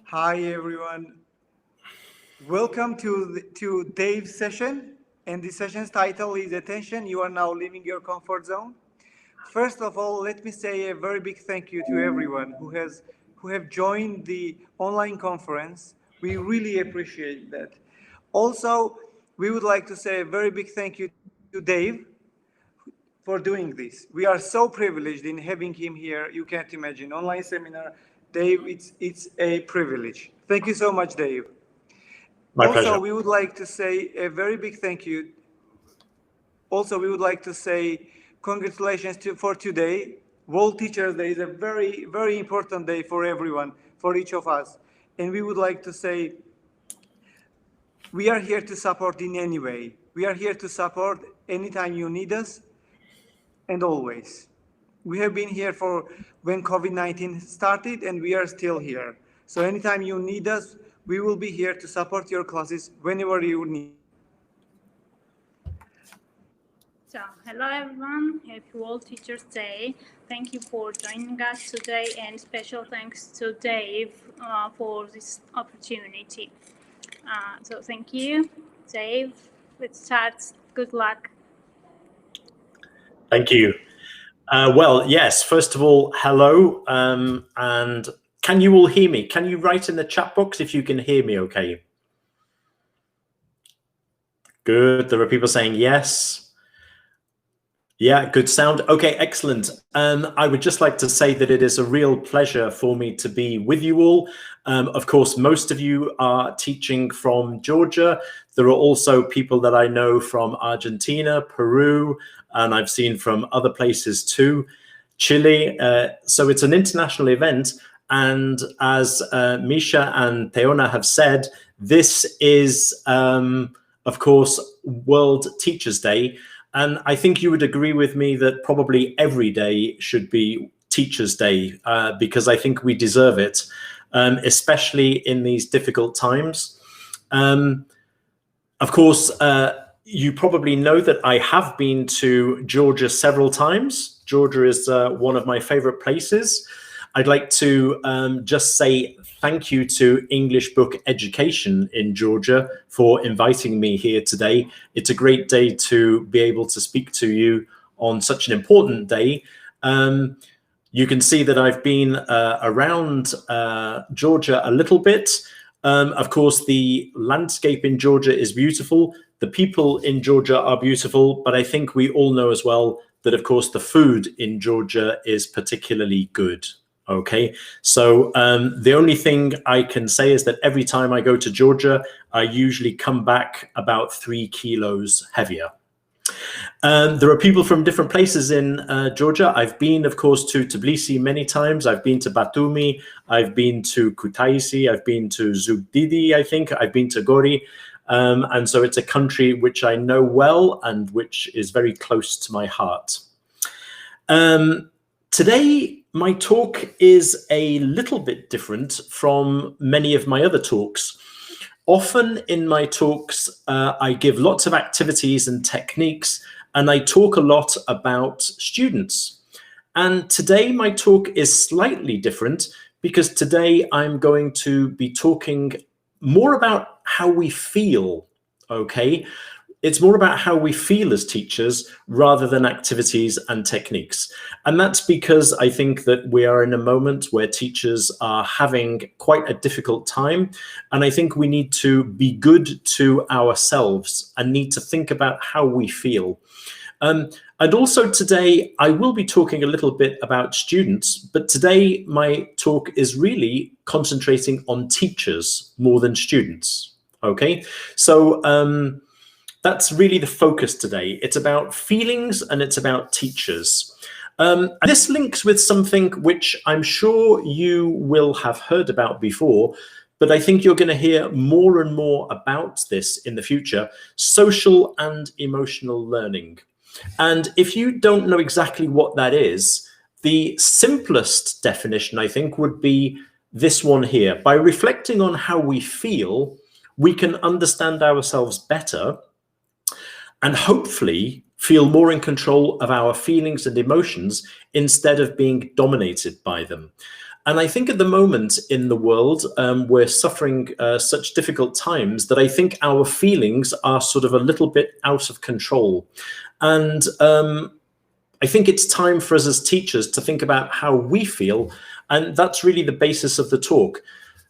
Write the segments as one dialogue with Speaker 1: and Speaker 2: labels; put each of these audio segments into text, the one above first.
Speaker 1: Hi everyone. Welcome to Dave's session, and the session's title is Attention, You Are Now Leaving Your Comfort Zone. First of all, let me say a very big thank you to everyone who have joined the online conference. We really appreciate that. Also, we would like to say a very big thank you to Dave for doing this. We are so privileged in having him here. You can't imagine. Online seminar, Dave, it's a privilege. Thank you so much, Dave.
Speaker 2: My pleasure.
Speaker 1: We would like to say a very big thank you. Also, we would like to say congratulations for today. World Teachers Day is a very, very important day for everyone, for each of us. And we would like to say we are here to support in any way. We are here to support anytime you need us and always. We have been here for when COVID-19 started, and we are still here. So anytime you need us, we will be here to support your classes whenever you need.
Speaker 3: So, hello everyone, happy World Teachers Day. Thank you for joining us today, and special thanks to Dave for this opportunity. So thank you, Dave. Let's start. Good luck.
Speaker 2: Thank you. Well, yes, first of all, hello. And can you all hear me? Can you write in the chat box if you can hear me okay? Good. There are people saying yes. Yeah, good sound. Okay, excellent. I would just like to say that it is a real pleasure for me to be with you all. Of course, most of you are teaching from Georgia. There are also people that I know from Argentina, Peru, and I've seen from other places too, Chile. So it's an international event. And as Misha and Teona have said, this is, of course, World Teachers Day. And I think you would agree with me that probably every day should be Teachers Day because I think we deserve it, especially in these difficult times. Of course, you probably know that I have been to Georgia several times. Georgia is one of my favorite places. I'd like to just say thank you to English Book Education in Georgia for inviting me here today. It's a great day to be able to speak to you on such an important day. You can see that I've been around Georgia a little bit. Of course, the landscape in Georgia is beautiful. The people in Georgia are beautiful, but I think we all know as well that, of course, the food in Georgia is particularly good. Okay, so the only thing I can say is that every time I go to Georgia, I usually come back about 3 kilos heavier. There are people from different places in Georgia. I've been, of course, to Tbilisi many times. I've been to Batumi. I've been to Kutaisi. I've been to Zugdidi, I think. I've been to Gori. And so it's a country which I know well and which is very close to my heart. Today, my talk is a little bit different from many of my other talks. Often in my talks, I give lots of activities and techniques, and I talk a lot about students. And today my talk is slightly different because today I'm going to be talking more about how we feel, okay? It's more about how we feel as teachers rather than activities and techniques. And that's because I think that we are in a moment where teachers are having quite a difficult time. And I think we need to be good to ourselves and need to think about how we feel. And also today, I will be talking a little bit about students, but today my talk is really concentrating on teachers more than students, okay? So, that's really the focus today. It's about feelings and it's about teachers. And this links with something which I'm sure you will have heard about before, but I think you're going to hear more and more about this in the future: social and emotional learning. And if you don't know exactly what that is, the simplest definition, I think, would be this one here. By reflecting on how we feel, we can understand ourselves better and hopefully feel more in control of our feelings and emotions instead of being dominated by them. And I think at the moment in the world, we're suffering such difficult times that I think our feelings are sort of a little bit out of control. And I think it's time for us as teachers to think about how we feel. And that's really the basis of the talk.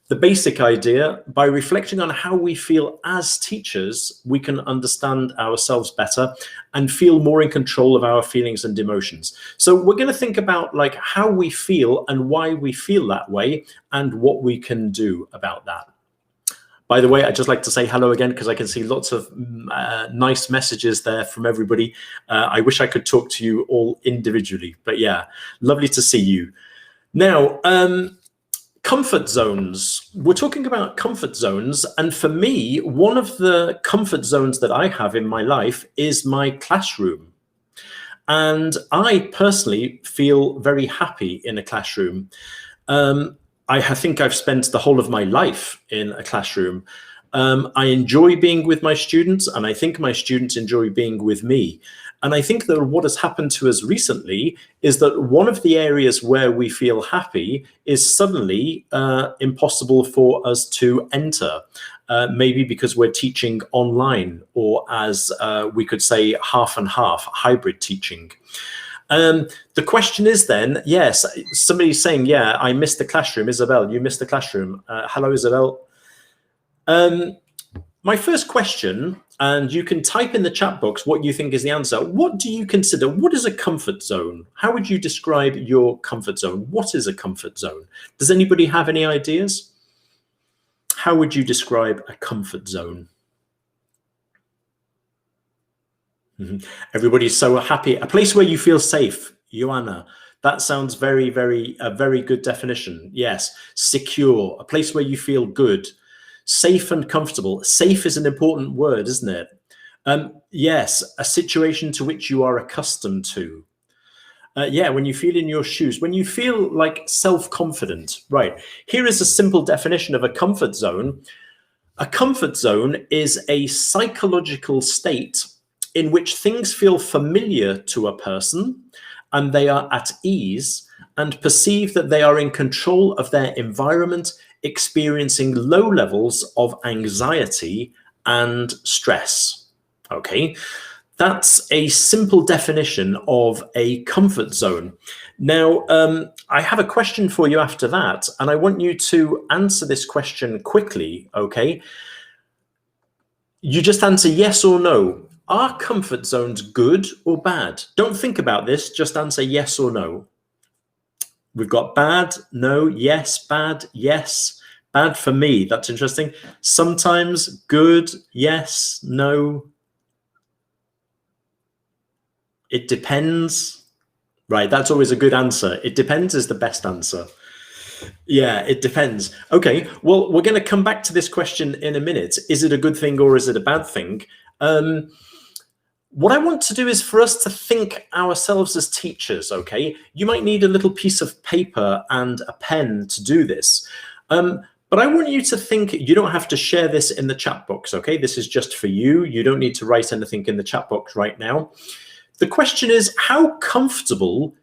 Speaker 2: The basic idea, by reflecting on how we feel as teachers, we can understand ourselves better and feel more in control of our feelings and emotions. So we're going to think about like how we feel and why we feel that way and what we can do about that. By the way, I'd just like to say hello again, because I can see lots of nice messages there from everybody. I wish I could talk to you all individually, but yeah, lovely to see you. Now, comfort zones. We're talking about comfort zones. And for me, one of the comfort zones that I have in my life is my classroom. And I personally feel very happy in a classroom. I think I've spent the whole of my life in a classroom. I enjoy being with my students, and I think my students enjoy being with me. And I think that what has happened to us recently is that one of the areas where we feel happy is suddenly impossible for us to enter, maybe because we're teaching online, or as we could say, half and half, hybrid teaching. The question is then, yes, somebody's saying, yeah, I missed the classroom. Isabel, you missed the classroom. Hello, Isabel. My first question, and you can type in the chat box what you think is the answer. What do you consider? What is a comfort zone? How would you describe your comfort zone? What is a comfort zone? Does anybody have any ideas? How would you describe a comfort zone? Everybody's so happy. A place where you feel safe. Joanna, that sounds a very good definition. Yes, secure, a place where you feel good. Safe and comfortable. Safe is an important word, isn't it? Yes, a situation to which you are accustomed to. Yeah, when you feel in your shoes, when you feel like self-confident. Right, here is a simple definition of a comfort zone. A comfort zone is a psychological state in which things feel familiar to a person and they are at ease and perceive that they are in control of their environment, experiencing low levels of anxiety and stress. Okay, that's a simple definition of a comfort zone. Now, I have a question for you after that, and I want you to answer this question quickly, okay? You just answer yes or no. Are comfort zones good or bad? Don't think about this, just answer yes or no. We've got bad, no, yes, bad, yes. Bad for me, that's interesting. Sometimes good, yes, no. It depends. Right, that's always a good answer. It depends is the best answer. Yeah, it depends. Okay, well, we're going to come back to this question in a minute. Is it a good thing or is it a bad thing? What I want to do is for us to think ourselves as teachers, okay? You might need a little piece of paper and a pen to do this. But I want you to think, you don't have to share this in the chat box, okay? This is just for you. You don't need to write anything in the chat box right now. The question is, how comfortable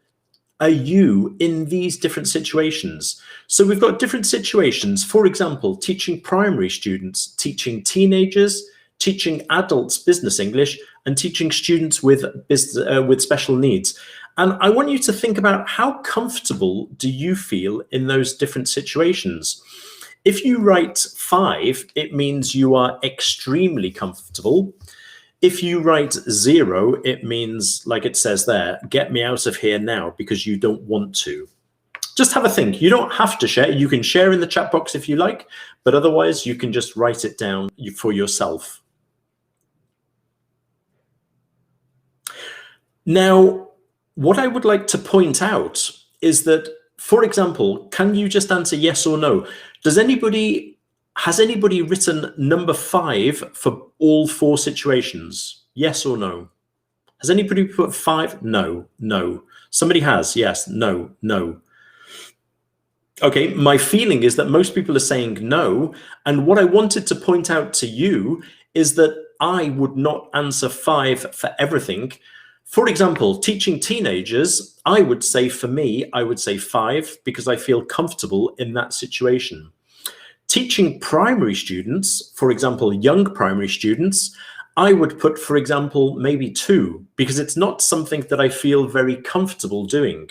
Speaker 2: are you in these different situations? So we've got different situations. For example, teaching primary students, teaching teenagers, teaching adults business English, and teaching students with special needs. And I want you to think about how comfortable do you feel in those different situations? If you write 5, it means you are extremely comfortable. If you write 0, it means, like it says there, get me out of here now because you don't want to. Just have a think. You don't have to share. You can share in the chat box if you like, but otherwise you can just write it down for yourself. Now, what I would like to point out is that, for example, can you just answer yes or no? Has anybody written number 5 for all 4 situations? Yes or no? Has anybody put 5? No, no. Somebody has, yes, no, no. Okay, my feeling is that most people are saying no. And what I wanted to point out to you is that I would not answer 5 for everything, For example, teaching teenagers, I would say for me, I would say 5 because I feel comfortable in that situation. Teaching primary students, for example, young primary students, I would put, for example, maybe 2 because it's not something that I feel very comfortable doing.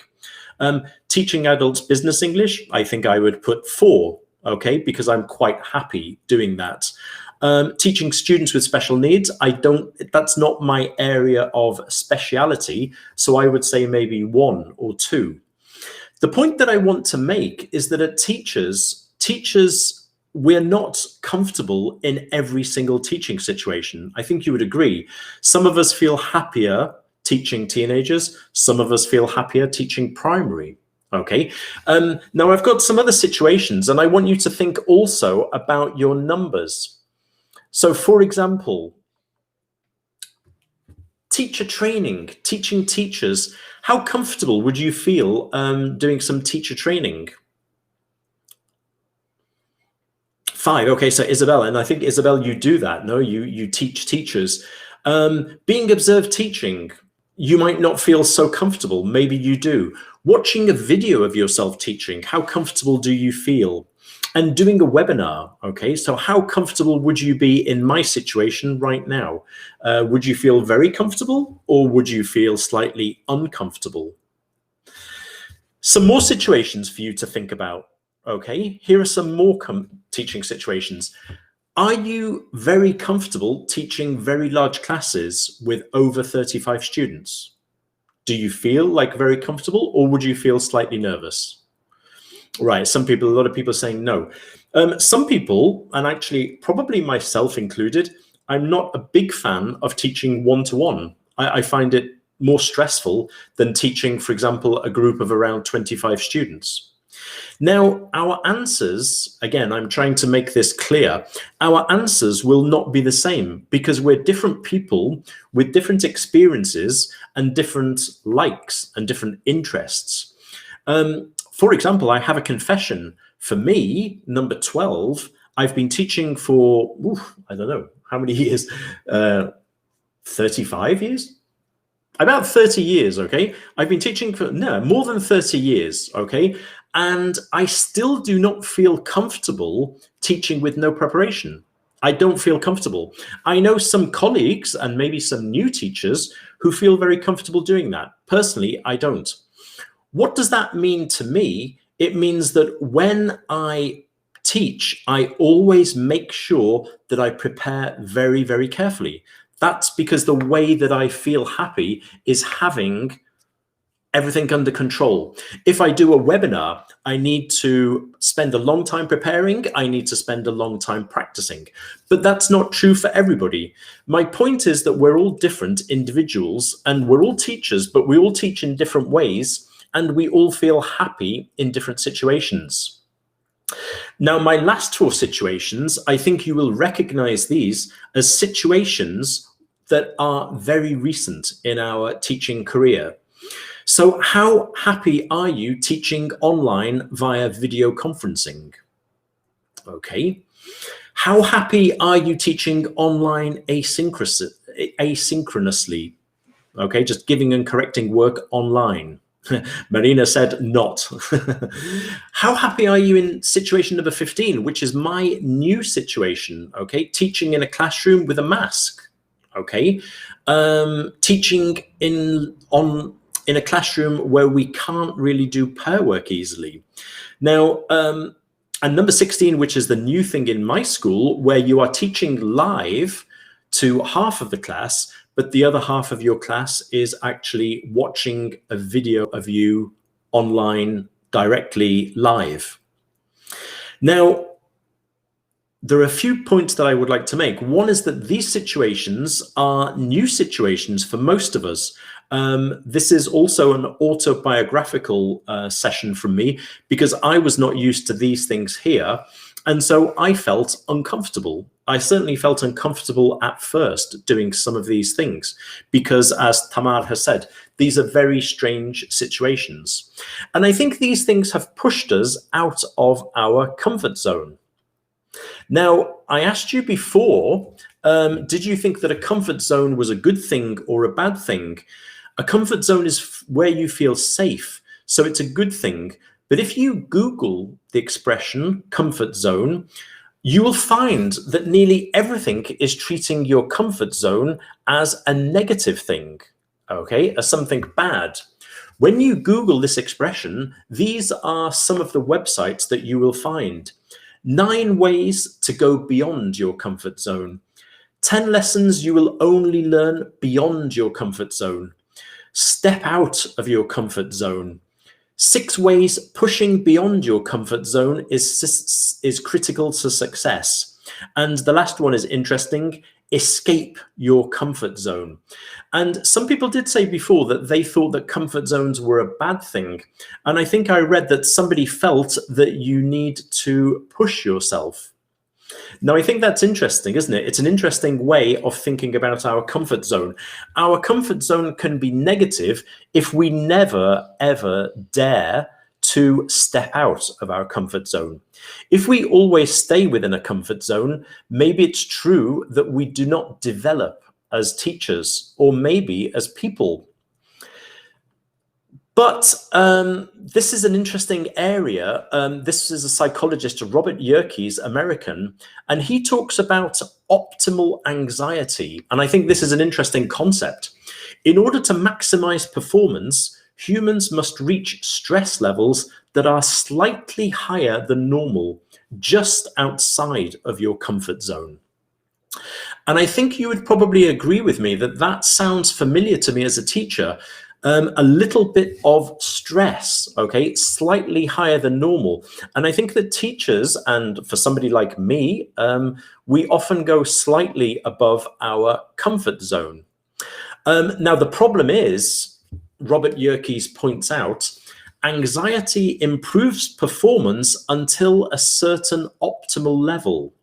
Speaker 2: Teaching adults business English, I think I would put 4, okay, because I'm quite happy doing that. Teaching students with special needs, that's not my area of speciality, so I would say maybe 1 or 2. The point that I want to make is that at teachers, we're not comfortable in every single teaching situation. I think you would agree. Some of us feel happier teaching teenagers. Some of us feel happier teaching primary. Okay. Now I've got some other situations, and I want you to think also about your numbers. So, for example, teacher training, teaching teachers. How comfortable would you feel doing some teacher training? 5. Okay, so Isabel, and I think Isabel, you do that. No, you teach teachers. Being observed teaching, you might not feel so comfortable. Maybe you do. Watching a video of yourself teaching, how comfortable do you feel? And doing a webinar, okay, so how comfortable would you be in my situation right now? Would you feel very comfortable, or would you feel slightly uncomfortable? Some more situations for you to think about, okay? Here are some more teaching situations. Are you very comfortable teaching very large classes with over 35 students? Do you feel like very comfortable, or would you feel slightly nervous? Right, a lot of people are saying no. Some people, and actually probably myself included, I'm not a big fan of teaching one-to-one. I find it more stressful than teaching, for example, a group of around 25 students. Now, our answers, again, I'm trying to make this clear, our answers will not be the same because we're different people with different experiences and different likes and different interests. For example, I have a confession. For me, number 12, I've been teaching for, I don't know, how many years? 35 years? About 30 years, okay? I've been teaching for, more than 30 years, okay? And I still do not feel comfortable teaching with no preparation. I don't feel comfortable. I know some colleagues and maybe some new teachers who feel very comfortable doing that. Personally, I don't. What does that mean to me? It means that when I teach, I always make sure that I prepare very, very carefully. That's because the way that I feel happy is having everything under control. If I do a webinar, I need to spend a long time preparing. I need to spend a long time practicing. But that's not true for everybody. My point is that we're all different individuals and we're all teachers, but we all teach in different ways and we all feel happy in different situations. Now, my last 4 situations, I think you will recognize these as situations that are very recent in our teaching career. So how happy are you teaching online via video conferencing? Okay. How happy are you teaching online asynchronously? Okay, just giving and correcting work online. Marina said not. How happy are you in situation number 15, which is my new situation, okay? Teaching in a classroom with a mask, okay? Teaching in a classroom where we can't really do pair work easily. Now, and number 16, which is the new thing in my school, where you are teaching live to half of the class, but the other half of your class is actually watching a video of you online directly live. Now, there are a few points that I would like to make. One is that these situations are new situations for most of us. This is also an autobiographical session from me because I was not used to these things here. And so I felt uncomfortable. I certainly felt uncomfortable at first doing some of these things because, as Tamar has said, these are very strange situations. And I think these things have pushed us out of our comfort zone. Now, I asked you before, did you think that a comfort zone was a good thing or a bad thing? A comfort zone is where you feel safe, so it's a good thing. But if you Google the expression comfort zone, you will find that nearly everything is treating your comfort zone as a negative thing, okay, as something bad. When you Google this expression, these are some of the websites that you will find. 9 ways to go beyond your comfort zone. 10 lessons you will only learn beyond your comfort zone. Step out of your comfort zone. 6 ways pushing beyond your comfort zone is critical to success. And the last one is interesting: escape your comfort zone. And some people did say before that they thought that comfort zones were a bad thing. And I think I read that somebody felt that you need to push yourself. Now, I think that's interesting, isn't it? It's an interesting way of thinking about our comfort zone. Our comfort zone can be negative if we never, ever dare to step out of our comfort zone. If we always stay within a comfort zone, maybe it's true that we do not develop as teachers or maybe as people. But this is an interesting area. This is a psychologist, Robert Yerkes, American, and he talks about optimal anxiety. And I think this is an interesting concept. In order to maximize performance, humans must reach stress levels that are slightly higher than normal, just outside of your comfort zone. And I think you would probably agree with me that that sounds familiar to me as a teacher. A little bit of stress, okay, slightly higher than normal. And I think that teachers, and for somebody like me, we often go slightly above our comfort zone. Now, the problem is, Robert Yerkes points out, anxiety improves performance until a certain optimal level,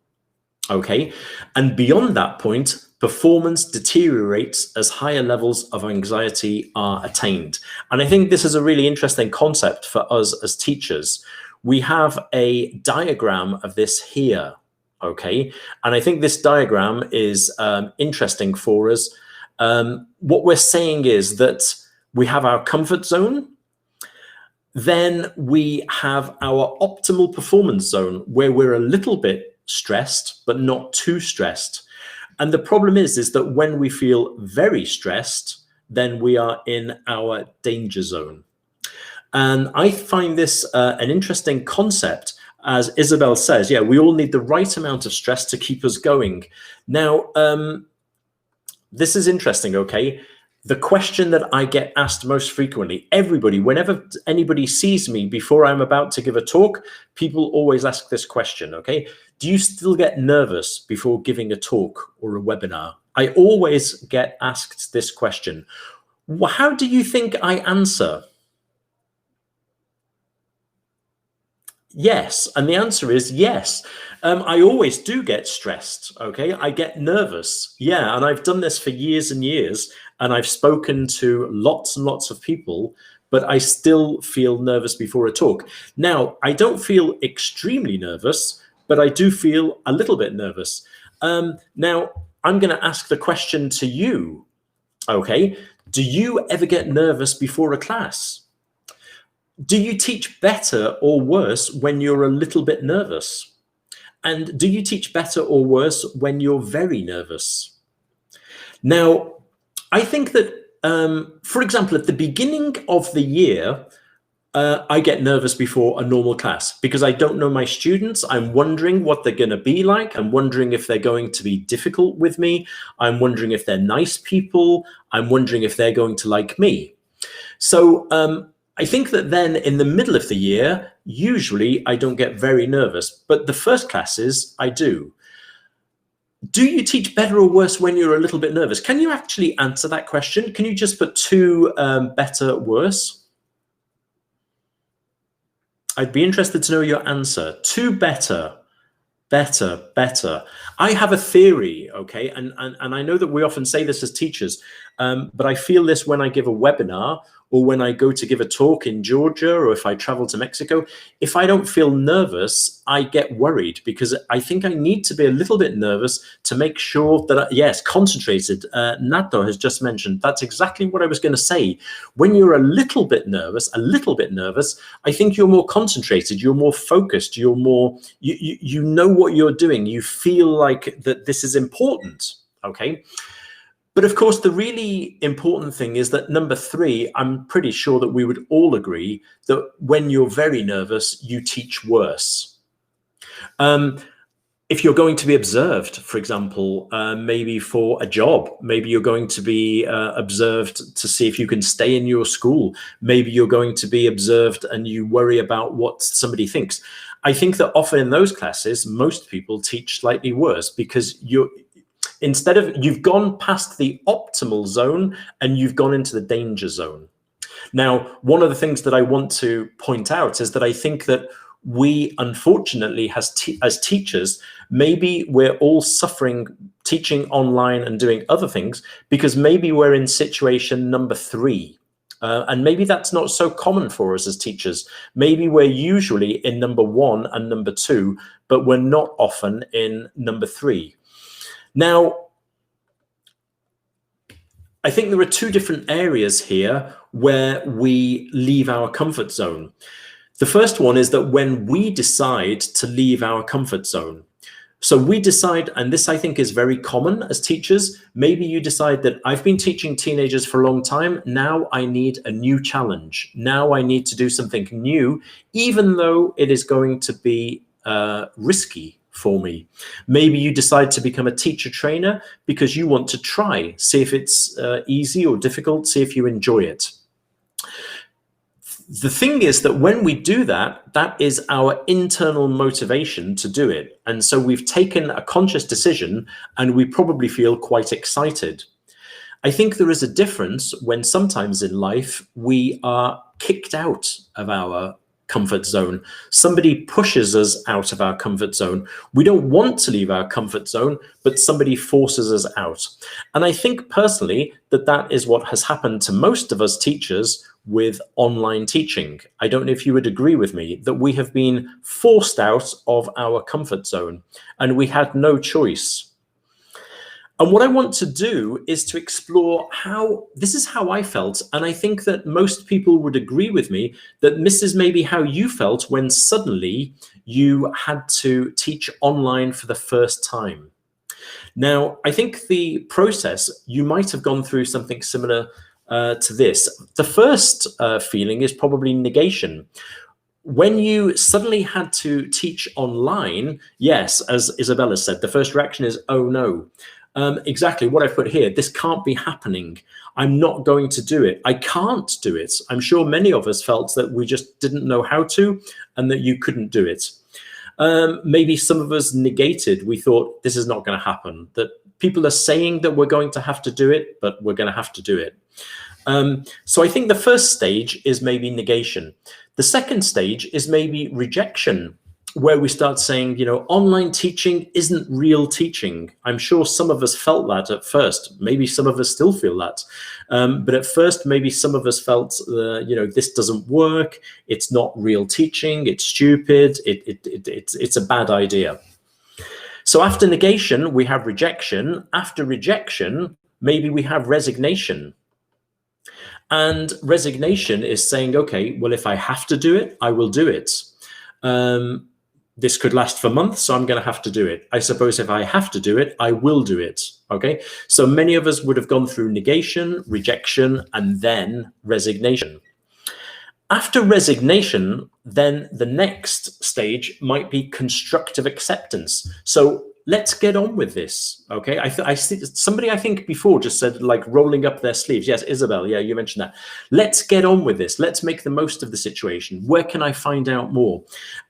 Speaker 2: okay? And beyond that point, performance deteriorates as higher levels of anxiety are attained. And I think this is a really interesting concept for us as teachers. We have a diagram of this here, okay? And I think this diagram is interesting for us. What we're saying is that we have our comfort zone, then we have our optimal performance zone where we're a little bit stressed, but not too stressed. And the problem is that when we feel very stressed, then we are in our danger zone. And I find this an interesting concept. As Isabel says, yeah, we all need the right amount of stress to keep us going. Now, this is interesting, okay? The question that I get asked most frequently, everybody, whenever anybody sees me before I'm about to give a talk, people always ask this question, okay? Do you still get nervous before giving a talk or a webinar? I always get asked this question. How do you think I answer? Yes, and the answer is yes. I always do get stressed, okay? I get nervous, yeah, and I've done this for years and years, and I've spoken to lots and lots of people, but I still feel nervous before a talk. Now, I don't feel extremely nervous, but I do feel a little bit nervous. Now, I'm going to ask the question to you, okay? Do you ever get nervous before a class? Do you teach better or worse when you're a little bit nervous? And do you teach better or worse when you're very nervous? Now, I think that, for example, at the beginning of the year, I get nervous before a normal class because I don't know my students. I'm wondering what they're going to be like. I'm wondering if they're going to be difficult with me. I'm wondering if they're nice people. I'm wondering if they're going to like me. So I think that then in the middle of the year, usually I don't get very nervous, but the first classes I do. Do you teach better or worse when you're a little bit nervous? Can you actually answer that question? Can you just put 2 better, worse? I'd be interested to know your answer. 2 better, better, better. I have a theory, okay? And I know that we often say this as teachers, but I feel this when I give a webinar or when I go to give a talk in Georgia, or if I travel to Mexico, if I don't feel nervous, I get worried, because I think I need to be a little bit nervous to make sure that, yes, concentrated. Nato has just mentioned, that's exactly what I was going to say. When you're a little bit nervous, I think you're more concentrated, you're more focused, you're more, you know what you're doing, you feel like that this is important, okay? But of course, the really important thing is that number 3, I'm pretty sure that we would all agree that when you're very nervous, you teach worse. If you're going to be observed, for example, maybe for a job, maybe you're going to be observed to see if you can stay in your school. Maybe you're going to be observed and you worry about what somebody thinks. I think that often in those classes, most people teach slightly worse, because you've gone past the optimal zone and you've gone into the danger zone. Now, one of the things that I want to point out is that I think that we, unfortunately, as teachers, maybe we're all suffering teaching online and doing other things because maybe we're in situation number 3. And maybe that's not so common for us as teachers. Maybe we're usually in number 1 and number 2, but we're not often in number 3. Now, I think there are 2 different areas here where we leave our comfort zone. The first one is that when we decide to leave our comfort zone. So we decide, and this I think is very common as teachers, maybe you decide that I've been teaching teenagers for a long time, now I need a new challenge. Now I need to do something new, even though it is going to be risky for me. Maybe you decide to become a teacher trainer because you want to try, see if it's easy or difficult, see if you enjoy it. The thing is that when we do that, that is our internal motivation to do it. And so we've taken a conscious decision and we probably feel quite excited. I think there is a difference when sometimes in life we are kicked out of our comfort zone. Somebody pushes us out of our comfort zone. We don't want to leave our comfort zone, but somebody forces us out. And I think personally that that is what has happened to most of us teachers with online teaching. I don't know if you would agree with me that we have been forced out of our comfort zone and we had no choice. And what I want to do is to explore how, this is how I felt, and I think that most people would agree with me that this is maybe how you felt when suddenly you had to teach online for the first time. Now, I think the process, you might have gone through something similar to this. The first feeling is probably negation. When you suddenly had to teach online, yes, as Isabella said, the first reaction is, oh no. Exactly what I've put here. This can't be happening. I'm not going to do it. I can't do it. I'm sure many of us felt that we just didn't know how to and that you couldn't do it. Maybe some of us negated. We thought this is not going to happen, that people are saying that we're going to have to do it, but we're going to have to do it. So I think the first stage is maybe negation. The second stage is maybe rejection, where we start saying, you know, online teaching isn't real teaching. I'm sure some of us felt that at first. Maybe some of us still feel that. But at first, maybe some of us felt, you know, this doesn't work. It's not real teaching. It's stupid. It's a bad idea. So after negation, we have rejection. After rejection, maybe we have resignation. And resignation is saying, okay, well, if I have to do it, I will do it. This could last for months, so I'm going to have to do it. I suppose if I have to do it, I will do it. Okay, so many of us would have gone through negation, rejection, and then resignation. After resignation, then the next stage might be constructive acceptance. So let's get on with this. Okay, I see somebody, I think before just said like rolling up their sleeves. Yes, Isabel, yeah, you mentioned that. Let's get on with this. Let's make the most of the situation. Where can I find out more?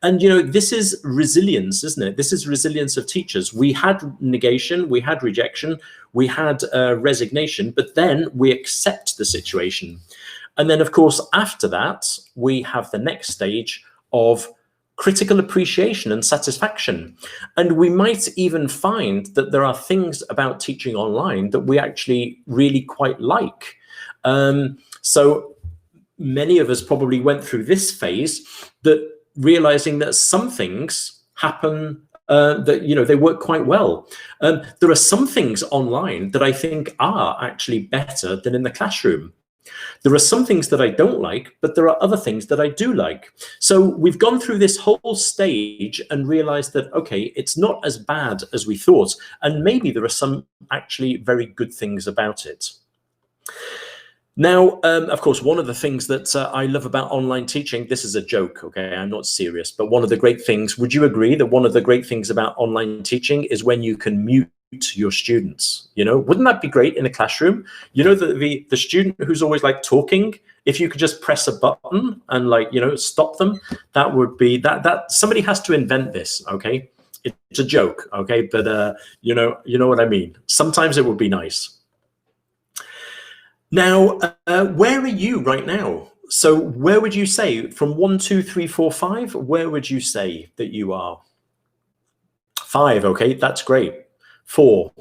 Speaker 2: And you know, this is resilience, isn't it? This is resilience of teachers. We had negation, we had rejection, we had resignation, but then we accept the situation. And then of course, after that, we have the next stage of critical appreciation and satisfaction. And we might even find that there are things about teaching online that we actually really quite like. So many of us probably went through this phase, that realizing that some things happen that, you know, they work quite well. There are some things online that I think are actually better than in the classroom. There are some things that I don't like, but there are other things that I do like. So we've gone through this whole stage and realized that, okay, it's not as bad as we thought. And maybe there are some actually very good things about it. Now, of course, one of the things that I love about online teaching, this is a joke, okay, I'm not serious, but one of the great things, would you agree that one of the great things about online teaching is when you can mute your students? You know, wouldn't that be great in a classroom? You know, the student who's always like talking, if you could just press a button and, like, you know, stop them, that would be, that somebody has to invent this, okay? It's a joke, okay, but you know what I mean. Sometimes it would be nice. Now, where are you right now? So where would you say from 1, 2, 3, 4, 5, where would you say that you are? 5, okay, that's great. 4.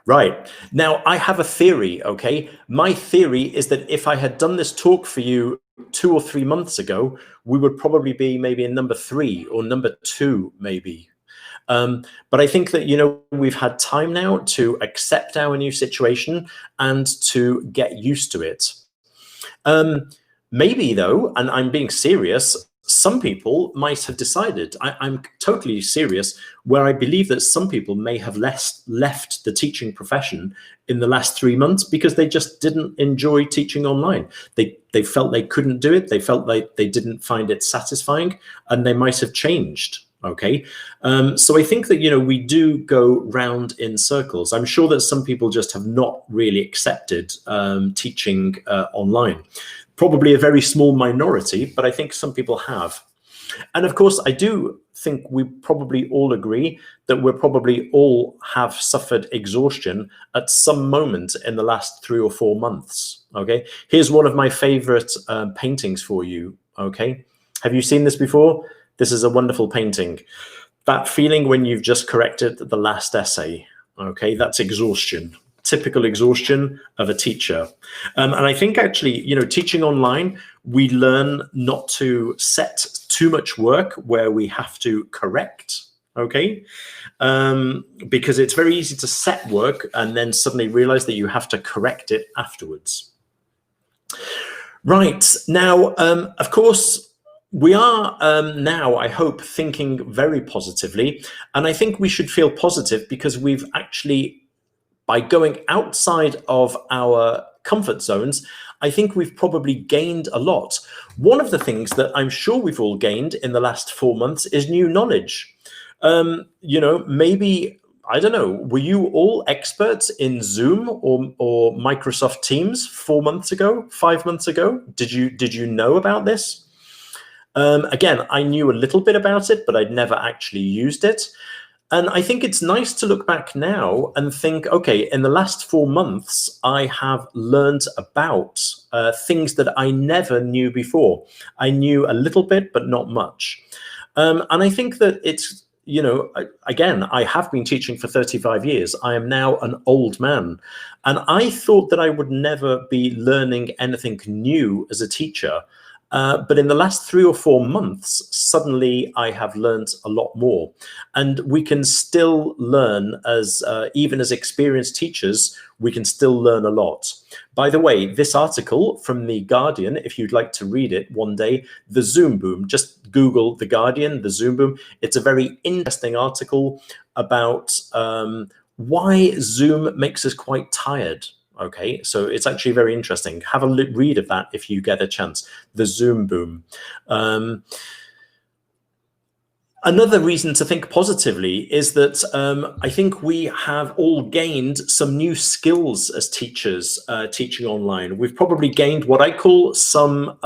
Speaker 2: Right, now I have a theory, okay? My theory is that if I had done this talk for you 2 or 3 months ago, we would probably be maybe in number 3 or number 2, maybe. But I think that, you know, we've had time now to accept our new situation and to get used to it. Maybe though, and I'm being serious, some people might have decided, I'm totally serious, where I believe that some people may have left the teaching profession in the last 3 months because they just didn't enjoy teaching online. They felt they couldn't do it. They felt like they didn't find it satisfying, and they might have changed. Okay, so I think that, you know, we do go round in circles. I'm sure that some people just have not really accepted teaching online. Probably a very small minority, but I think some people have. And of course, I do think we probably all agree that we probably all have suffered exhaustion at some moment in the last 3 or 4 months. Okay, here's one of my favorite paintings for you. Okay, have you seen this before? This is a wonderful painting. That feeling when you've just corrected the last essay, okay, that's exhaustion, typical exhaustion of a teacher. And I think actually, you know, teaching online, we learn not to set too much work where we have to correct, okay? Because it's very easy to set work and then suddenly realize that you have to correct it afterwards. Right, now, of course, we are now, I hope, thinking very positively. And I think we should feel positive because we've actually, by going outside of our comfort zones, I think we've probably gained a lot. One of the things that I'm sure we've all gained in the last 4 months is new knowledge. You know, maybe, I don't know, were you all experts in Zoom or Microsoft Teams 4 months ago, 5 months ago? Did you know about this? Again, I knew a little bit about it, but I'd never actually used it. And I think it's nice to look back now and think, okay, in the last 4 months, I have learned about things that I never knew before. I knew a little bit, but not much. And I think that it's, you know, again, I have been teaching for 35 years. I am now an old man. And I thought that I would never be learning anything new as a teacher. But in the last 3 or 4 months, suddenly I have learned a lot more. And we can still learn as, even as experienced teachers, we can still learn a lot. By the way, this article from The Guardian, if you'd like to read it one day, the Zoom boom, just Google The Guardian, the Zoom boom. It's a very interesting article about why Zoom makes us quite tired. Okay, so it's actually very interesting. Have a read of that if you get a chance. The Zoom boom. Another reason to think positively is that I think we have all gained some new skills as teachers teaching online. We've probably gained what I call some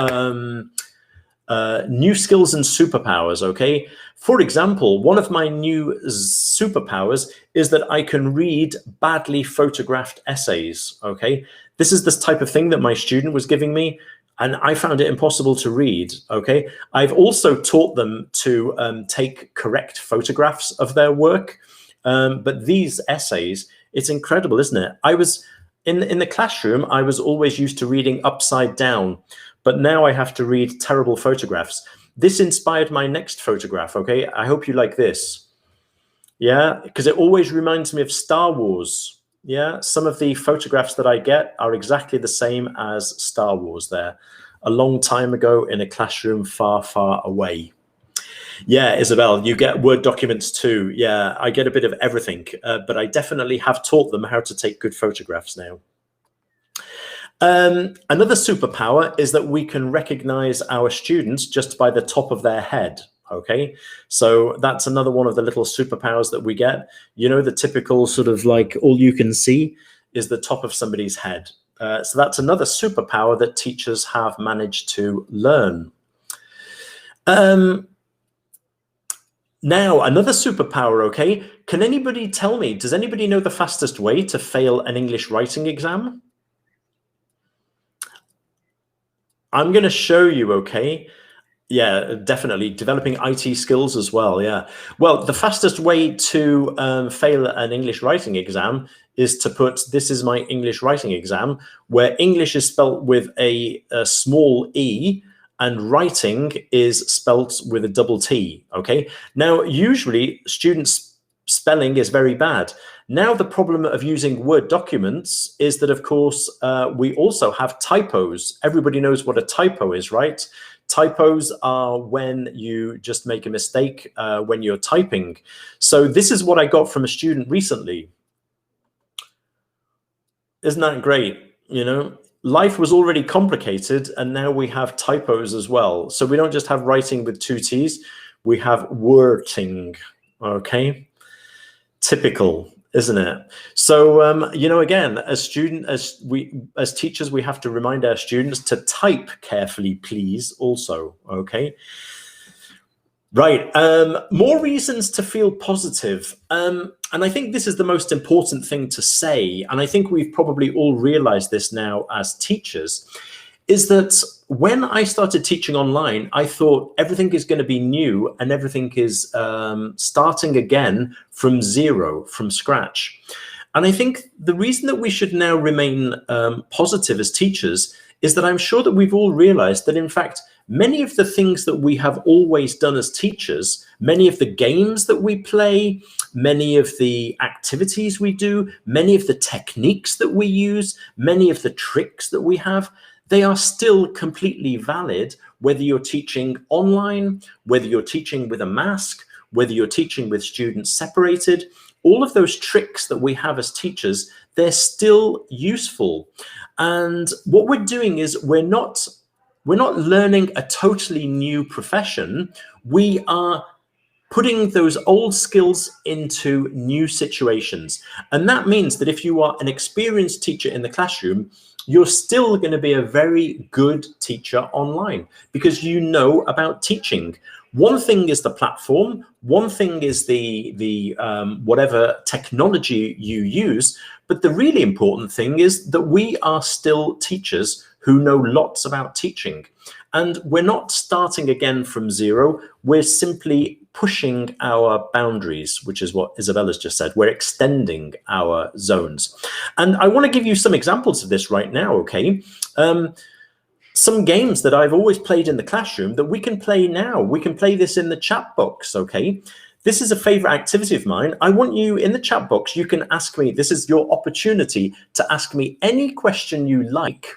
Speaker 2: new skills and superpowers, okay? For example, one of my new superpowers is that I can read badly photographed essays, okay? This is this type of thing that my student was giving me, and I found it impossible to read, okay? I've also taught them to take correct photographs of their work, but these essays, it's incredible, isn't it? in the classroom, I was always used to reading upside down, but now I have to read terrible photographs. This inspired my next photograph, okay? I hope you like this. Yeah, because it always reminds me of Star Wars. Yeah, some of the photographs that I get are exactly the same as Star Wars there, a long time ago in a classroom far, far away. Yeah, Isabel, you get Word documents too. Yeah, I get a bit of everything, but I definitely have taught them how to take good photographs now. Another superpower is that we can recognize our students just by the top of their head. Okay, so that's another one of the little superpowers that we get. You know, the typical sort of like all you can see is the top of somebody's head. So that's another superpower that teachers have managed to learn. Now, another superpower, okay? Can anybody tell me, does anybody know the fastest way to fail an English writing exam? I'm going to show you, okay? Yeah, definitely. Developing IT skills as well, yeah. Well, the fastest way to fail an English writing exam is to put, this is my English writing exam, where English is spelt with a small e, and writing is spelt with a double T, okay? Now, usually students' spelling is very bad. Now, the problem of using Word documents is that, of course, we also have typos. Everybody knows what a typo is, right? Typos are when you just make a mistake when you're typing. So this is what I got from a student recently. Isn't that great? You know, life was already complicated and now we have typos as well. So we don't just have writing with two T's, we have wording, okay? Typical, isn't it? So, you know, again, as teachers, we have to remind our students to type carefully, please, also, okay? Right, more reasons to feel positive. And I think this is the most important thing to say, and I think we've probably all realized this now as teachers, is that when I started teaching online, I thought everything is going to be new and everything is starting again from zero, from scratch. And I think the reason that we should now remain positive as teachers is that I'm sure that we've all realized that, in fact, many of the things that we have always done as teachers, many of the games that we play, many of the activities we do, many of the techniques that we use, many of the tricks that we have, they are still completely valid, whether you're teaching online, whether you're teaching with a mask, whether you're teaching with students separated. All of those tricks that we have as teachers, they're still useful. And what we're doing is we're not learning a totally new profession. We are putting those old skills into new situations. And that means that if you are an experienced teacher in the classroom, you're still going to be a very good teacher online because you know about teaching. One thing is the platform, one thing is the whatever technology you use, but the really important thing is that we are still teachers who know lots about teaching. And we're not starting again from zero, we're simply pushing our boundaries, which is what Isabella's just said. We're extending our zones. And I want to give you some examples of this right now, okay? Some games that I've always played in the classroom that we can play now. We can play this in the chat box, okay? This is a favorite activity of mine. I want you in the chat box, you can ask me, this is your opportunity to ask me any question you like.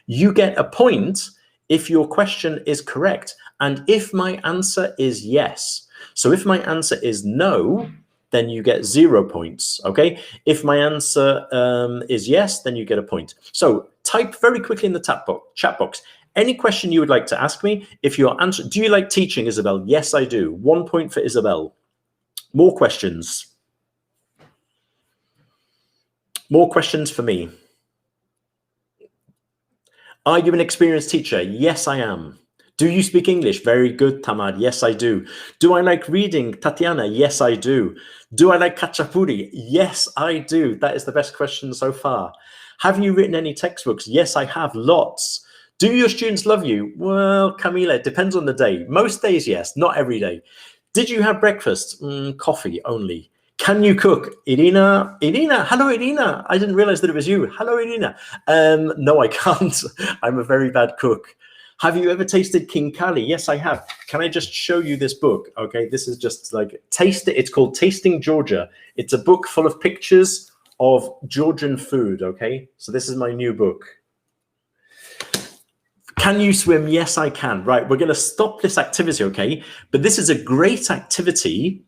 Speaker 2: You get a point if your question is correct and if my answer is yes. So if my answer is no, then you get 0 points, okay? If my answer is yes, then you get a point. So type very quickly in the chat box any question you would like to ask me. If your answer, do you like teaching, Isabel? Yes, I do. 1 point for Isabel. More questions. More questions for me. Are you an experienced teacher? Yes, I am. Do you speak English? Very good, Tamar. Yes, I do. Do I like reading? Tatiana? Yes, I do. Do I like Khachapuri? Yes, I do. That is the best question so far. Have you written any textbooks? Yes, I have, lots. Do your students love you? Well, Camila, it depends on the day. Most days, yes, not every day. Did you have breakfast? Coffee only. Can you cook? Irina, hello, Irina. I didn't realize that it was you. Hello, Irina. No, I can't. I'm a very bad cook. Have you ever tasted King Kali? Yes, I have. Can I just show you this book? Okay, this is just like taste it. It's called Tasting Georgia. It's a book full of pictures of Georgian food. Okay, so this is my new book. Can you swim? Yes, I can. Right, we're going to stop this activity, okay? But this is a great activity.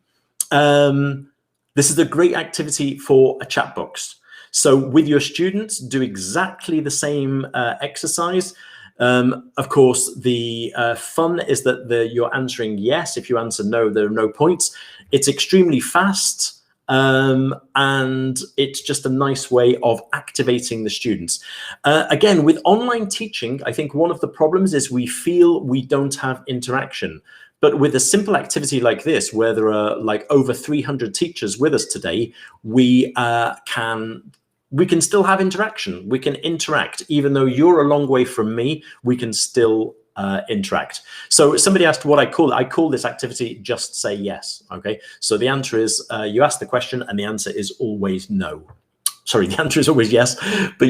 Speaker 2: This is a great activity for a chat box. So with your students, do exactly the same exercise. Of course, the fun is that you're answering yes. If you answer no, there are no points. It's extremely fast. And it's just a nice way of activating the students. Again, with online teaching, I think one of the problems is we feel we don't have interaction. But with a simple activity like this, where there are like over 300 teachers with us today, we can still have interaction. We can interact. Even though you're a long way from me, we can still interact. So somebody asked what I call it. I call this activity just say yes. Okay, so the answer is you ask the question and the answer is always no. Sorry, the answer is always yes, but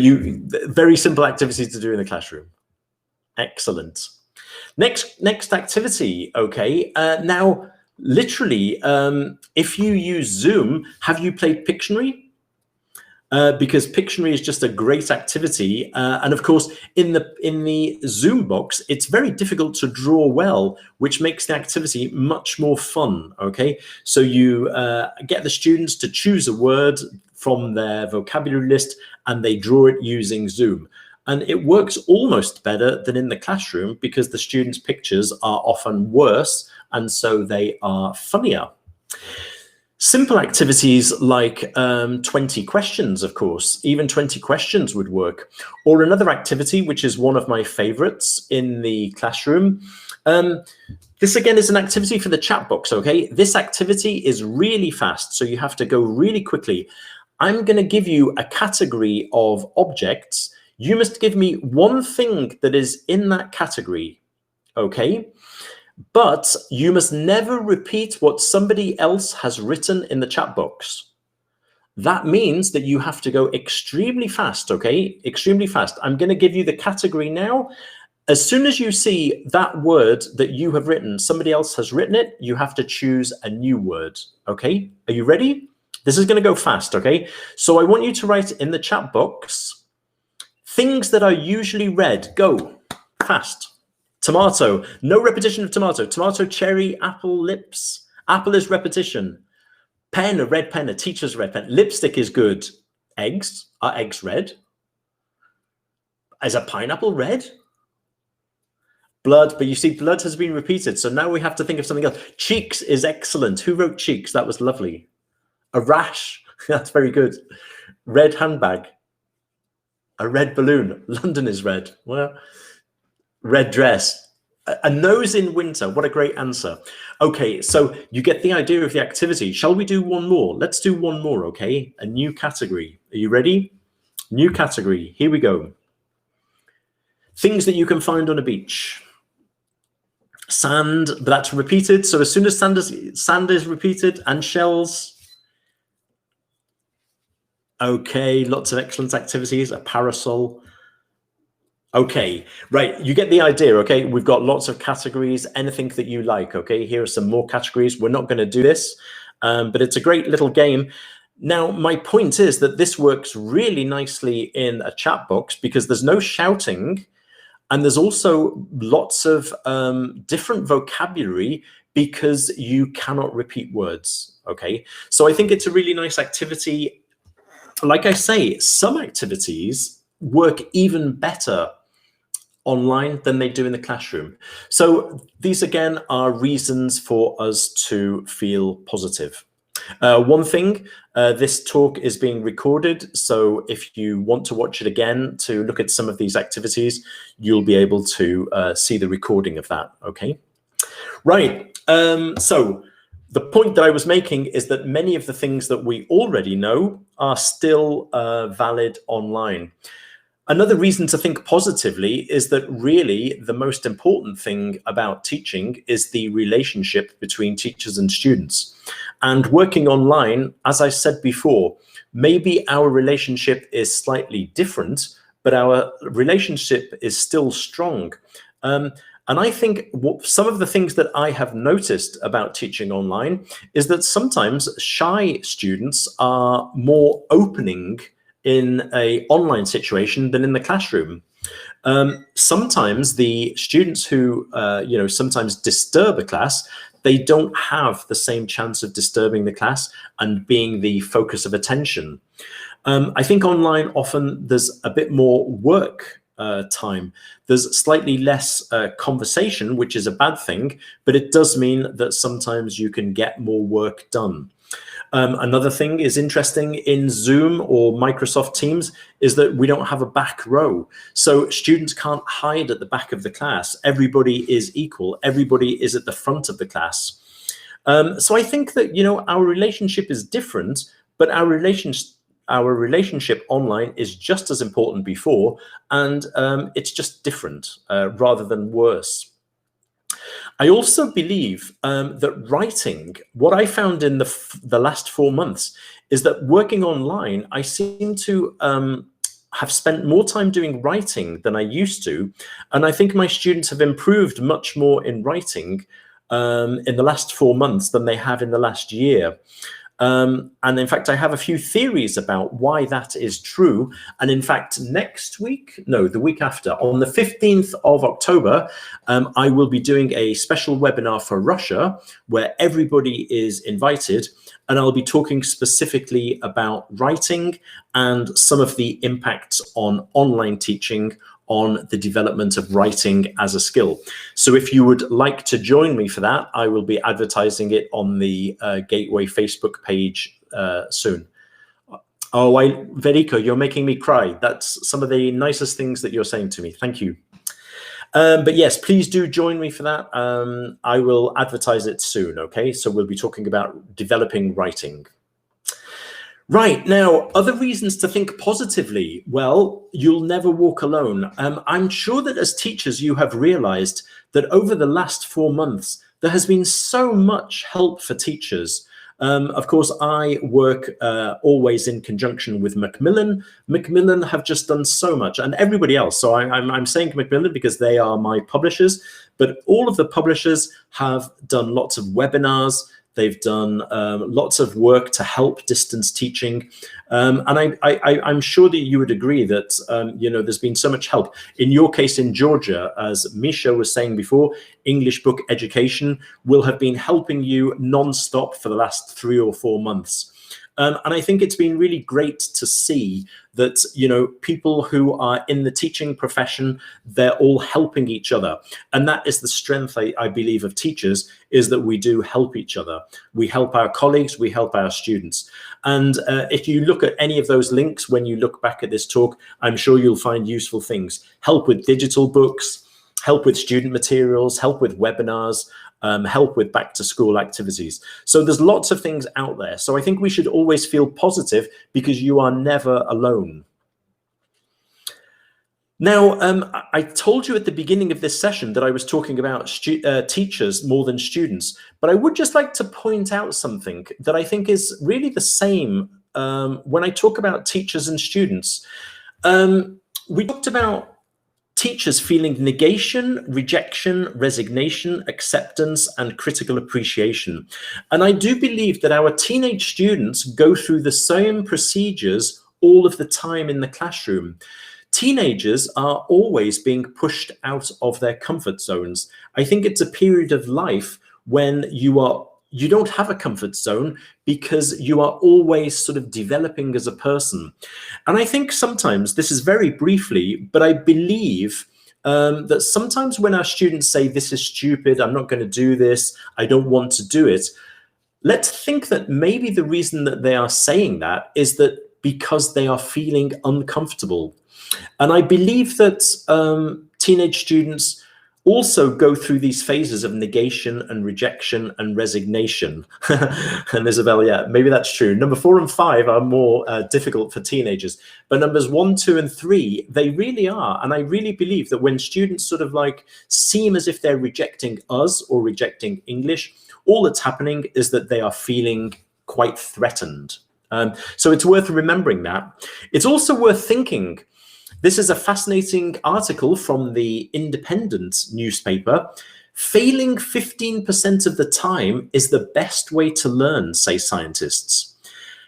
Speaker 2: very simple activities to do in the classroom. Excellent. Next activity. Okay, now literally, if you use Zoom, have you played Pictionary? Because Pictionary is just a great activity, and of course, in the Zoom box, it's very difficult to draw well, which makes the activity much more fun. Okay, so you get the students to choose a word from their vocabulary list, and they draw it using Zoom. And it works almost better than in the classroom because the students' pictures are often worse, and so they are funnier. Simple activities like 20 questions, of course, even 20 questions would work. Or another activity, which is one of my favorites in the classroom. This again is an activity for the chat box, okay? This activity is really fast, so you have to go really quickly. I'm going to give you a category of objects. You must give me one thing that is in that category, okay? But you must never repeat what somebody else has written in the chat box. That means that you have to go extremely fast, okay? Extremely fast. I'm going to give you the category now. As soon as you see that word that you have written, somebody else has written it, you have to choose a new word, okay? Are you ready? This is going to go fast, okay? So I want you to write in the chat box things that are usually read. Go fast. Tomato, no repetition of tomato. Tomato, cherry, apple, lips. Apple is repetition. Pen, a red pen, a teacher's red pen. Lipstick is good. Eggs, are eggs red? Is a pineapple red? Blood, but you see blood has been repeated. So now we have to think of something else. Cheeks is excellent. Who wrote cheeks? That was lovely. A rash, that's very good. Red handbag. A red balloon. London is red. Well, red dress. A nose in winter. What a great answer. Okay, so you get the idea of the activity. Shall we do one more? Let's do one more, okay? A new category. Are you ready? New category. Here we go. Things that you can find on a beach. Sand, but that's repeated. So as soon as sand is repeated, and shells. Okay, lots of excellent activities. A parasol. Okay, right, you get the idea, okay? We've got lots of categories, anything that you like, okay? Here are some more categories. We're not going to do this, but it's a great little game. Now, my point is that this works really nicely in a chat box because there's no shouting, and there's also lots of different vocabulary because you cannot repeat words, okay? So I think it's a really nice activity. Like I say, some activities work even better online than they do in the classroom. So these again are reasons for us to feel positive. One thing, this talk is being recorded, so if you want to watch it again to look at some of these activities, you'll be able to see the recording of that, okay? Right, so the point that I was making is that many of the things that we already know are still valid online. Another reason to think positively is that really the most important thing about teaching is the relationship between teachers and students. And working online, as I said before, maybe our relationship is slightly different, but our relationship is still strong. And I think some of the things that I have noticed about teaching online is that sometimes shy students are more opening in an online situation than in the classroom. Sometimes the students who, sometimes disturb a class, they don't have the same chance of disturbing the class and being the focus of attention. I think online often there's a bit more work time. There's slightly less conversation, which is a bad thing, but it does mean that sometimes you can get more work done. Another thing is interesting in Zoom or Microsoft Teams is that we don't have a back row. So students can't hide at the back of the class. Everybody is equal. Everybody is at the front of the class. So I think that, our relationship is different, but our relationship online is just as important before, and it's just different rather than worse. I also believe that writing, what I found in the last 4 months is that working online, I seem to have spent more time doing writing than I used to. And I think my students have improved much more in writing in the last 4 months than they have in the last year. And in fact, I have a few theories about why that is true. And in fact, the week after, on the 15th of October, I will be doing a special webinar for Russia where everybody is invited. And I'll be talking specifically about writing and some of the impacts on online teaching on the development of writing as a skill. So if you would like to join me for that, I will be advertising it on the Gateway Facebook page soon. Oh, Verico, you're making me cry. That's some of the nicest things that you're saying to me. Thank you. But yes, please do join me for that. I will advertise it soon, okay? So we'll be talking about developing writing. Right, now, other reasons to think positively. Well, you'll never walk alone. I'm sure that as teachers, you have realized that over the last 4 months, there has been so much help for teachers. Of course, I work always in conjunction with Macmillan. Macmillan have just done so much, and everybody else. So I'm saying Macmillan because they are my publishers, but all of the publishers have done lots of webinars. They've done lots of work to help distance teaching. And I'm sure that you would agree that, there's been so much help. In your case in Georgia, as Misha was saying before, English Book Education will have been helping you non-stop for the last 3 or 4 months. And I think it's been really great to see that, people who are in the teaching profession, they're all helping each other. And that is the strength, I believe, of teachers, is that we do help each other. We help our colleagues, we help our students. And if you look at any of those links, when you look back at this talk, I'm sure you'll find useful things. Help with digital books, help with student materials, help with webinars, help with back to school activities. So there's lots of things out there. So I think we should always feel positive because you are never alone. Now, I told you at the beginning of this session that I was talking about teachers more than students, but I would just like to point out something that I think is really the same when I talk about teachers and students. We talked about teachers feeling negation, rejection, resignation, acceptance, and critical appreciation. And I do believe that our teenage students go through the same procedures all of the time in the classroom. Teenagers are always being pushed out of their comfort zones. I think it's a period of life when you don't have a comfort zone because you are always sort of developing as a person. And I think sometimes, this is very briefly, but I believe that sometimes when our students say, this is stupid, I'm not going to do this, I don't want to do it, let's think that maybe the reason that they are saying that is that because they are feeling uncomfortable. And I believe that teenage students also go through these phases of negation and rejection and resignation. And Isabel, yeah, maybe that's true. Number 4 and 5 are more difficult for teenagers, but numbers 1, 2, and 3, they really are. And I really believe that when students sort of like seem as if they're rejecting us or rejecting English, all that's happening is that they are feeling quite threatened. So it's worth remembering that. It's also worth thinking. This is a fascinating article from the Independent newspaper. Failing 15% of the time is the best way to learn, say scientists.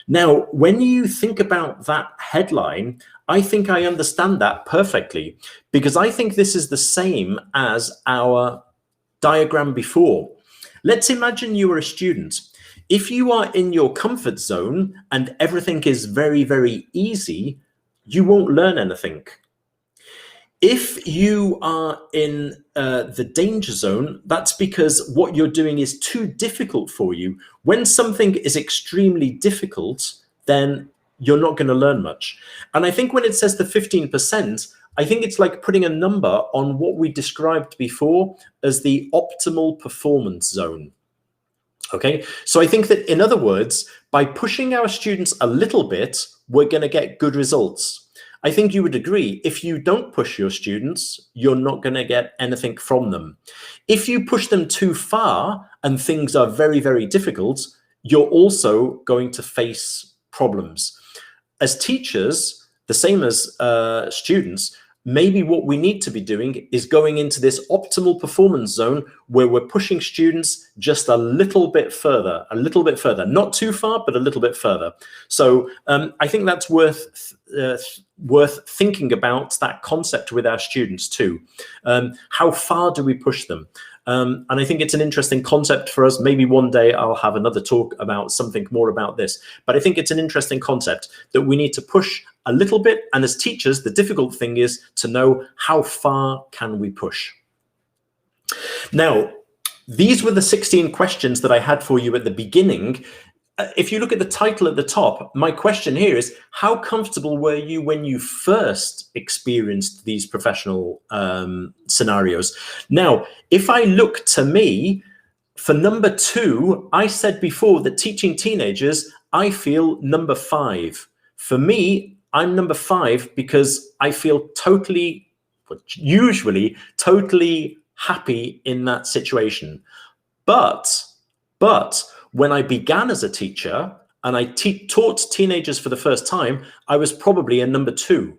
Speaker 2: Now, when you think about that headline, I think I understand that perfectly, because I think this is the same as our diagram before. Let's imagine you are a student. If you are in your comfort zone and everything is very, very easy, you won't learn anything. If you are in the danger zone, that's because what you're doing is too difficult for you. When something is extremely difficult, then you're not going to learn much. And I think when it says the 15%, I think it's like putting a number on what we described before as the optimal performance zone. Okay, so I think that, in other words, by pushing our students a little bit, we're going to get good results. I think you would agree, if you don't push your students, you're not going to get anything from them. If you push them too far and things are very, very difficult, you're also going to face problems. As teachers, the same as students, maybe what we need to be doing is going into this optimal performance zone where we're pushing students just a little bit further, not too far, but a little bit further. So I think that's worth thinking about that concept with our students too. How far do we push them? And I think it's an interesting concept for us. Maybe one day I'll have another talk about something more about this. But I think it's an interesting concept that we need to push a little bit. And as teachers, the difficult thing is to know how far can we push. Now, these were the 16 questions that I had for you at the beginning. If you look at the title at the top, my question here is, how comfortable were you when you first experienced these professional scenarios? Now, if I look to me, for number 2, I said before that teaching teenagers, I feel number 5. For me, I'm number 5 because I feel usually totally happy in that situation. But when I began as a teacher and I taught teenagers for the first time, I was probably a number 2.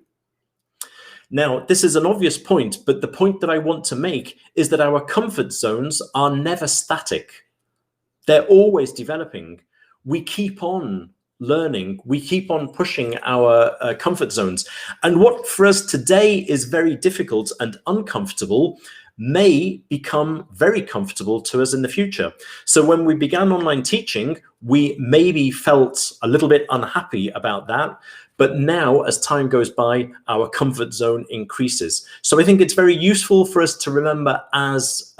Speaker 2: Now, this is an obvious point, but the point that I want to make is that our comfort zones are never static. They're always developing. We keep on learning. We keep on pushing our comfort zones. And what for us today is very difficult and uncomfortable may become very comfortable to us in the future. So when we began online teaching, we maybe felt a little bit unhappy about that. But now, as time goes by, our comfort zone increases. So I think it's very useful for us to remember as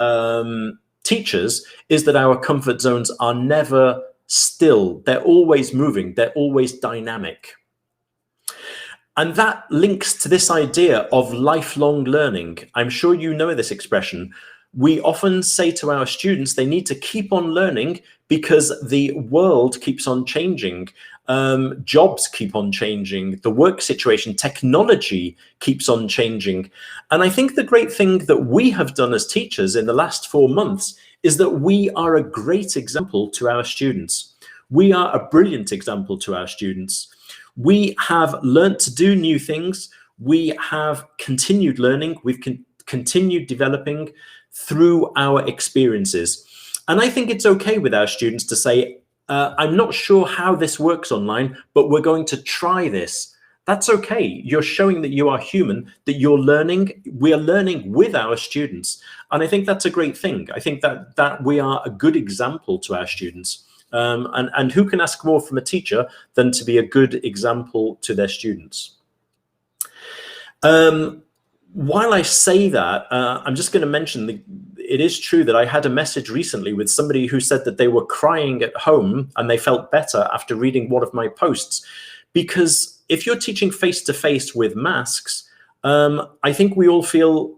Speaker 2: teachers is that our comfort zones are never still. They're always moving. They're always dynamic. And that links to this idea of lifelong learning. I'm sure you know this expression. We often say to our students, they need to keep on learning because the world keeps on changing. Jobs keep on changing. The work situation, technology keeps on changing. And I think the great thing that we have done as teachers in the last 4 months is that we are a great example to our students. We are a brilliant example to our students. We have learned to do new things. We have continued learning. We've continued developing through our experiences. And I think it's okay with our students to say, I'm not sure how this works online, but we're going to try this. That's okay. You're showing that you are human, that you're learning. We are learning with our students. And I think that's a great thing. I think that we are a good example to our students. And who can ask more from a teacher than to be a good example to their students? While I say that, I'm just going to mention it is true that I had a message recently with somebody who said that they were crying at home and they felt better after reading one of my posts. Because if you're teaching face-to-face with masks, I think we all feel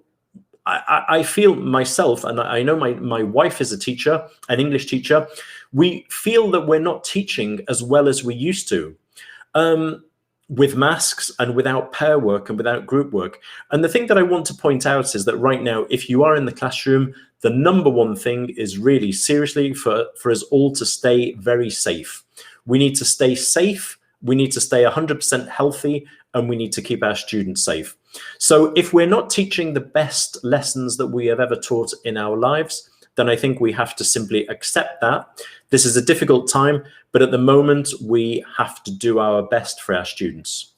Speaker 2: I feel myself, and I know my wife is a teacher, an English teacher, we feel that we're not teaching as well as we used to. With masks and without pair work and without group work. And the thing that I want to point out is that right now, if you are in the classroom, the number one thing is really seriously for us all to stay very safe. We need to stay safe, we need to stay 100% healthy, and we need to keep our students safe. So if we're not teaching the best lessons that we have ever taught in our lives, then I think we have to simply accept that. This is a difficult time, but at the moment, we have to do our best for our students.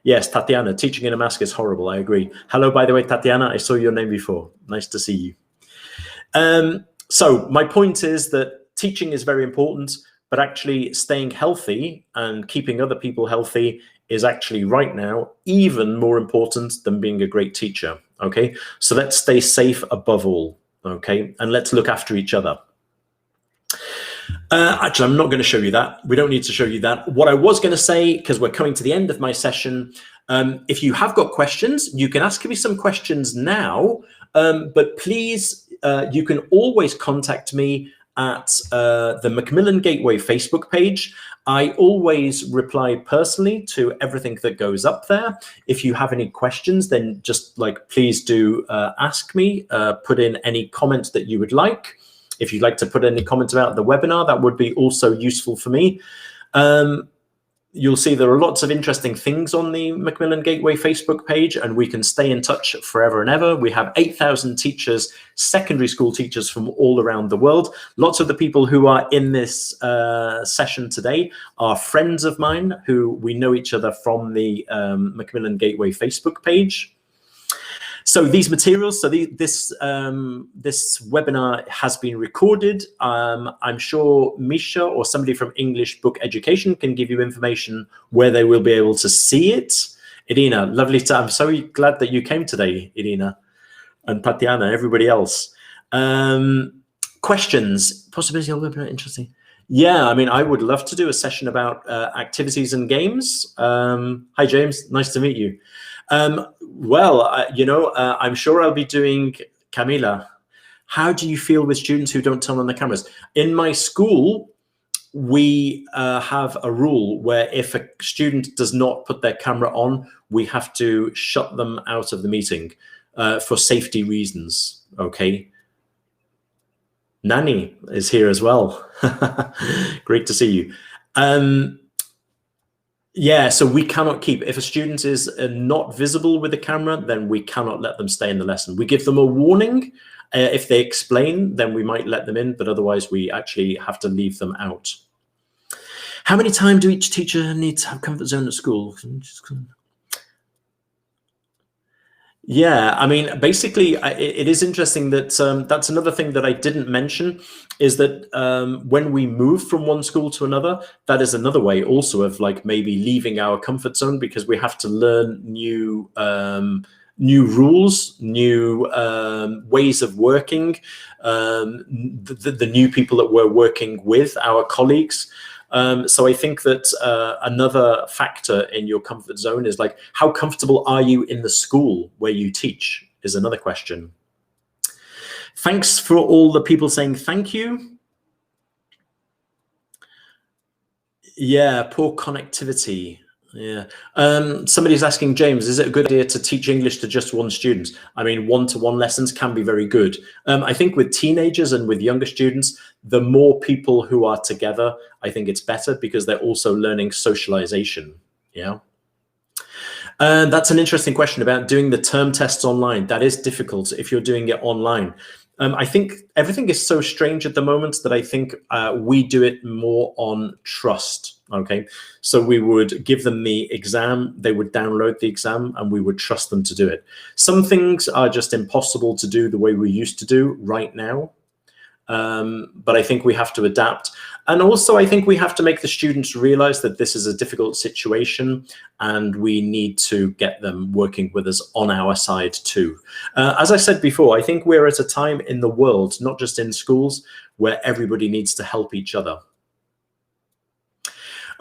Speaker 2: Yes, Tatiana, teaching in a mask is horrible. I agree. Hello, by the way, Tatiana, I saw your name before. Nice to see you. So my point is that teaching is very important, but actually staying healthy and keeping other people healthy is actually right now even more important than being a great teacher. Okay, so let's stay safe above all. Okay, and let's look after each other. Actually, I'm not going to show you that. We don't need to show you that. What I was going to say, because we're coming to the end of my session, if you have got questions, you can ask me some questions now, but please, you can always contact me at the Macmillan Gateway Facebook page. I always reply personally to everything that goes up there. If you have any questions, then just please do ask me, put in any comments that you would like. If you'd like to put any comments about the webinar, that would be also useful for me. You'll see there are lots of interesting things on the Macmillan Gateway Facebook page, and we can stay in touch forever and ever. We have 8,000 teachers, secondary school teachers from all around the world. Lots of the people who are in this session today are friends of mine who we know each other from the Macmillan Gateway Facebook page. So these materials, this webinar has been recorded. I'm sure Misha or somebody from English Book Education can give you information where they will be able to see it. Irina, lovely to, I'm so glad that you came today, Irina, and Tatiana, everybody else. Questions, possibility of webinar, interesting. Yeah, I mean, I would love to do a session about activities and games. Hi, James, nice to meet you. I'm sure I'll be doing, Camila, how do you feel with students who don't turn on the cameras? In my school, we have a rule where if a student does not put their camera on, we have to shut them out of the meeting for safety reasons, okay? Nani is here as well. Great to see you. Yeah, so we cannot keep, if a student is not visible with the camera, then we cannot let them stay in the lesson. We give them a warning. If they explain, then we might let them in, but otherwise we actually have to leave them out. How many times do each teacher need to have comfort zone at school? Yeah, I mean, basically, it is interesting that that's another thing that I didn't mention is that when we move from one school to another, that is another way also of maybe leaving our comfort zone because we have to learn new rules, new ways of working, the new people that we're working with, our colleagues. So I think that another factor in your comfort zone is how comfortable are you in the school where you teach is another question. Thanks for all the people saying thank you. Yeah, poor connectivity. Yeah. Somebody's asking, James, is it a good idea to teach English to just one student? I mean, one-to-one lessons can be very good. I think with teenagers and with younger students, the more people who are together, I think it's better because they're also learning socialization. Yeah. That's an interesting question about doing the term tests online. That is difficult if you're doing it online. I think everything is so strange at the moment that I think we do it more on trust, okay? So we would give them the exam, they would download the exam, and we would trust them to do it. Some things are just impossible to do the way we used to do right now, but I think we have to adapt. And also, I think we have to make the students realize that this is a difficult situation and we need to get them working with us on our side too. As I said before, I think we're at a time in the world, not just in schools, where everybody needs to help each other.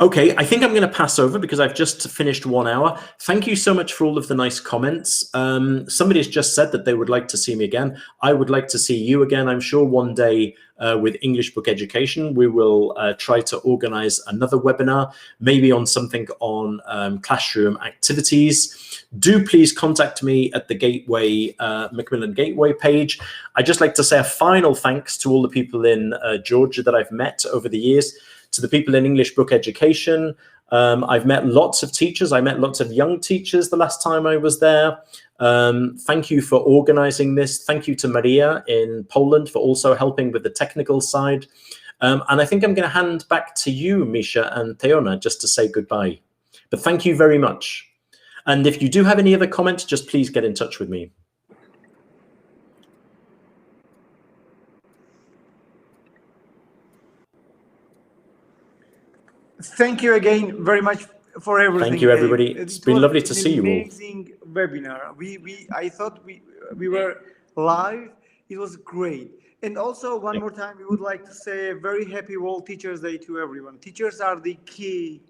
Speaker 2: Okay, I think I'm going to pass over because I've just finished 1 hour. Thank you so much for all of the nice comments. Somebody has just said that they would like to see me again. I would like to see you again. I'm sure one day with English Book Education, we will try to organize another webinar, maybe on something on classroom activities. Do please contact me at the Gateway, Macmillan Gateway page. I'd just like to say a final thanks to all the people in Georgia that I've met over the years. To the people in English Book Education. I've met lots of teachers. I met lots of young teachers the last time I was there. Thank you for organizing this. Thank you to Maria in Poland for also helping with the technical side. And I think I'm going to hand back to you, Misha and Theona, just to say goodbye. But thank you very much. And if you do have any other comments, just please get in touch with me.
Speaker 1: Thank you again very much for everything.
Speaker 2: Thank you, everybody. It's been lovely to see you all.
Speaker 1: Amazing webinar. I thought we were live. It was great. And also, one more time, we would like to say a very happy World Teachers Day to everyone. Teachers are the key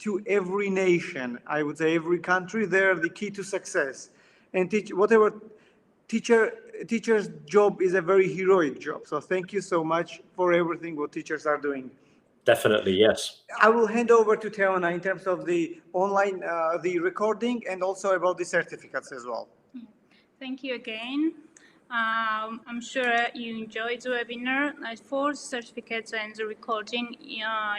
Speaker 1: to every nation. I would say every country. They're the key to success. And teacher's job is a very heroic job. So thank you so much for everything what teachers are doing.
Speaker 2: Definitely, yes.
Speaker 1: I will hand over to Theona in terms of the online, the recording, and also about the certificates as well.
Speaker 3: Thank you again. I'm sure you enjoyed the webinar. For certificates and the recording,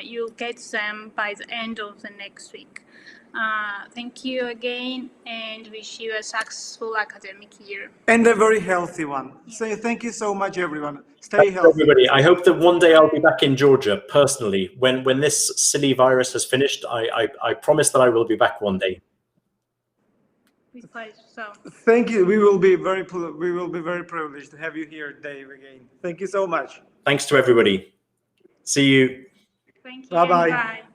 Speaker 3: you'll get them by the end of the next week. Thank you again, and wish you a successful academic year.
Speaker 1: And a very healthy one. So thank you so much, everyone. Stay healthy.
Speaker 2: Everybody, I hope that one day I'll be back in Georgia personally. When this silly virus has finished, I promise that I will be back one day.
Speaker 3: With pleasure. So.
Speaker 1: Thank you. We will be very privileged to have you here, Dave, again. Thank you so much.
Speaker 2: Thanks to everybody. See you.
Speaker 3: Thank you.
Speaker 1: Bye-bye.
Speaker 3: Bye.